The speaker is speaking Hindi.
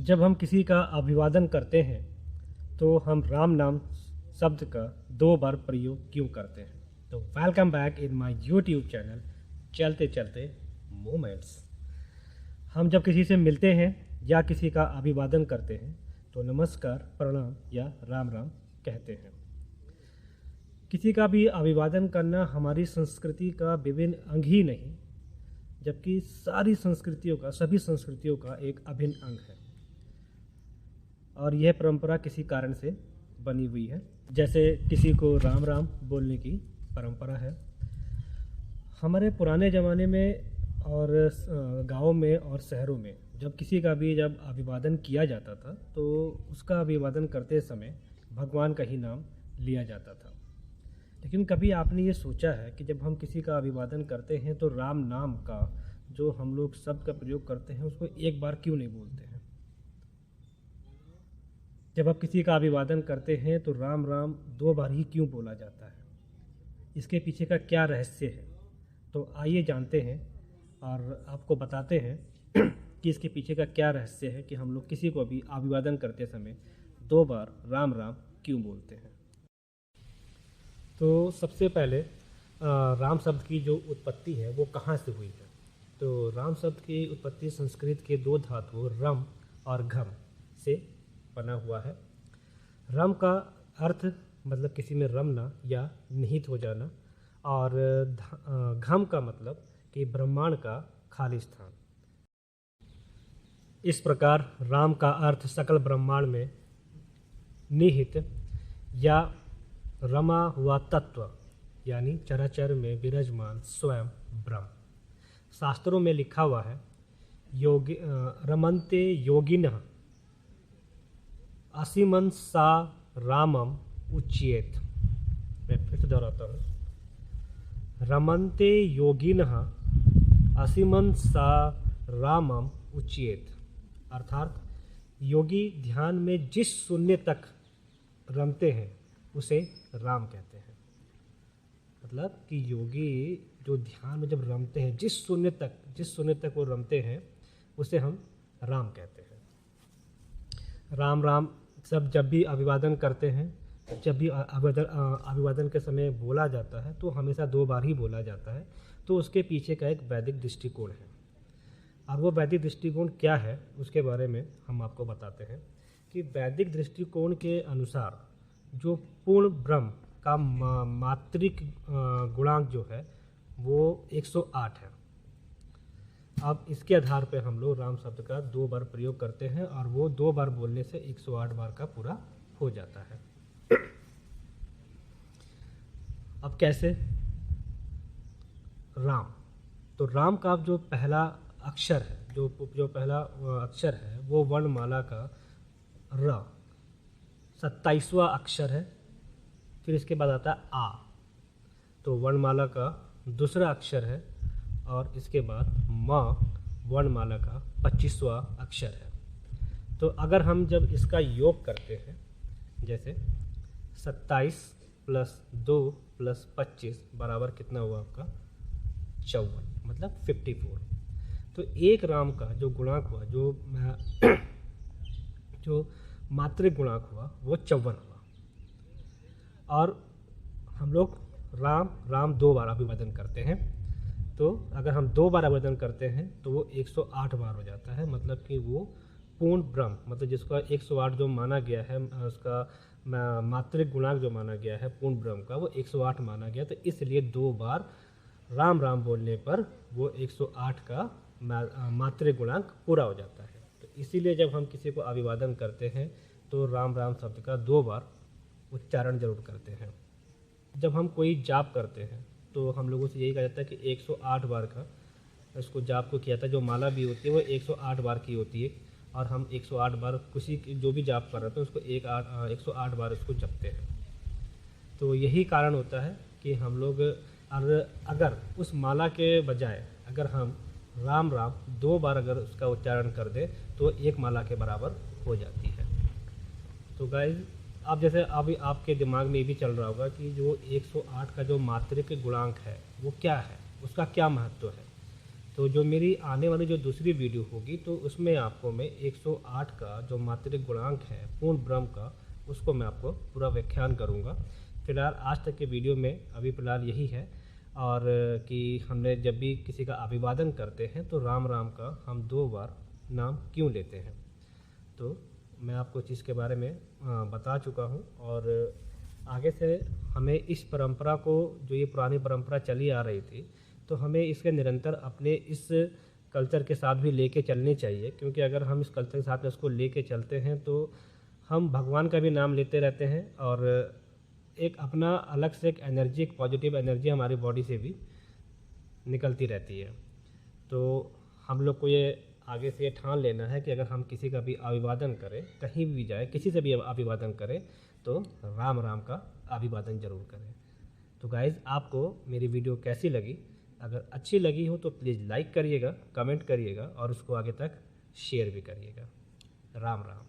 जब हम किसी का अभिवादन करते हैं तो हम राम नाम शब्द का 2 बार प्रयोग क्यों करते हैं। तो welcome back in my YouTube channel चलते चलते मोमेंट्स। हम जब किसी से मिलते हैं या किसी का अभिवादन करते हैं तो नमस्कार, प्रणाम या राम राम कहते हैं। किसी का भी अभिवादन करना हमारी संस्कृति का विभिन्न अंग ही नहीं, जबकि सभी संस्कृतियों का एक अभिन्न अंग है और यह परंपरा किसी कारण से बनी हुई है। जैसे किसी को राम राम बोलने की परंपरा है। हमारे पुराने ज़माने में और गाँव में और शहरों में जब किसी का भी जब अभिवादन किया जाता था तो उसका अभिवादन करते समय भगवान का ही नाम लिया जाता था। लेकिन कभी आपने ये सोचा है कि जब हम किसी का अभिवादन करते हैं तो राम नाम का जो हम लोग शब्द का प्रयोग करते हैं उसको एक बार क्यों नहीं बोलते हैं। जब आप किसी का अभिवादन करते हैं तो राम राम 2 बार ही क्यों बोला जाता है, इसके पीछे का क्या रहस्य है। तो आइए जानते हैं और आपको बताते हैं कि इसके पीछे का क्या रहस्य है कि हम लोग किसी को भी अभिवादन करते समय 2 बार राम राम क्यों बोलते हैं। तो सबसे पहले राम शब्द की जो उत्पत्ति है वो कहाँ से हुई है। तो राम शब्द की उत्पत्ति संस्कृत के 2 धातुओं रम और घम से बना हुआ है। रम का अर्थ मतलब किसी में रमना या निहित हो जाना, और घम का मतलब कि ब्रह्मांड का खाली स्थान। इस प्रकार राम का अर्थ सकल ब्रह्मांड में निहित या रमा हुआ तत्व यानी चराचर में विराजमान स्वयं ब्रह्म। शास्त्रों में लिखा हुआ है रमन्ते योगिनः असीमं सा रामम उच्येत। मैं फिर से दोहराता हूँ, रमन्ते योगिनः असीमं सा रामम उच्येत। अर्थात योगी ध्यान में जिस शून्य तक रमते हैं उसे राम कहते हैं। मतलब कि योगी जो ध्यान में जब रमते हैं जिस शून्य तक वो रमते हैं उसे हम राम कहते हैं। राम राम सब जब भी अभिवादन करते हैं, जब भी अभिवादन के समय बोला जाता है तो हमेशा 2 बार ही बोला जाता है। तो उसके पीछे का एक वैदिक दृष्टिकोण है और वो वैदिक दृष्टिकोण क्या है उसके बारे में हम आपको बताते हैं कि वैदिक दृष्टिकोण के अनुसार जो पूर्ण ब्रह्म का मात्रिक गुणांक जो है वो 108 है। अब इसके आधार पर हम लोग राम शब्द का 2 बार प्रयोग करते हैं और वो 2 बार बोलने से 108 बार का पूरा हो जाता है। अब कैसे राम, तो राम का जो पहला अक्षर है जो पहला अक्षर है वो वर्णमाला का र 27वां अक्षर है। फिर इसके बाद आता है आ, तो वर्णमाला का दूसरा अक्षर है, और इसके बाद म वर्णमाला का 25वां अक्षर है। तो अगर हम जब इसका योग करते हैं, जैसे 27 + 2 + 25 बराबर कितना हुआ आपका 54, मतलब 54। तो एक राम का जो गुणांक हुआ जो मात्रिक गुणांक हुआ वो 54 हुआ। और हम लोग राम राम 2 बार अभिवादन करते हैं। तो अगर हम 2 बार अभिवादन करते हैं तो वो 108 बार हो जाता है। मतलब कि वो पूर्ण ब्रह्म, मतलब जिसका 108 जो माना गया है, उसका मात्रिक गुणांक जो माना गया है पूर्ण ब्रह्म का, वो 108 माना गया। तो इसलिए 2 बार राम राम बोलने पर वो 108 का मात्रिक गुणांक पूरा हो जाता है। तो इसीलिए जब हम किसी को अभिवादन करते हैं तो राम राम शब्द का 2 बार उच्चारण जरूर करते हैं। जब हम कोई जाप करते हैं तो हम लोगों से यही कहा जाता है कि 108 बार का उसको जाप को किया था। जो माला भी होती है वो 108 बार की होती है और हम 108 बार किसी जो भी जाप कर रहे थे उसको 108 बार उसको जपते हैं। तो यही कारण होता है कि हम लोग अगर उस माला के बजाय अगर हम राम राम 2 बार अगर उसका उच्चारण कर दें तो 1 माला के बराबर हो जाती है। तो गाइस, अब जैसे अभी आपके दिमाग में ये भी चल रहा होगा कि जो 108 का जो मात्रिक गुणांक है वो क्या है, उसका क्या महत्व है। तो जो मेरी आने वाली जो दूसरी वीडियो होगी तो उसमें आपको मैं 108 का जो मात्रिक गुणांक है पूर्ण ब्रह्म का, उसको मैं आपको पूरा व्याख्यान करूँगा। फ़िलहाल आज तक के वीडियो में अभी फ़िलहाल यही है, और कि हमने जब भी किसी का अभिवादन करते हैं तो राम राम का हम 2 बार नाम क्यों लेते हैं, तो मैं आपको इस चीज़ के बारे में बता चुका हूँ। और आगे से हमें इस परंपरा को, जो ये पुरानी परंपरा चली आ रही थी, तो हमें इसके निरंतर अपने इस कल्चर के साथ भी लेके चलनी चाहिए, क्योंकि अगर हम इस कल्चर के साथ में उसको लेके चलते हैं तो हम भगवान का भी नाम लेते रहते हैं, और एक अपना अलग से एक एनर्जी, एक पॉजिटिव एनर्जी हमारी बॉडी से भी निकलती रहती है। तो हम लोग को ये आगे से ये ठान लेना है कि अगर हम किसी का भी अभिवादन करें, कहीं भी जाए, किसी से भी अभिवादन करें, तो राम राम का अभिवादन ज़रूर करें। तो गाइज़, आपको मेरी वीडियो कैसी लगी? अगर अच्छी लगी हो तो प्लीज़ लाइक करिएगा, कमेंट करिएगा और उसको आगे तक शेयर भी करिएगा। राम राम।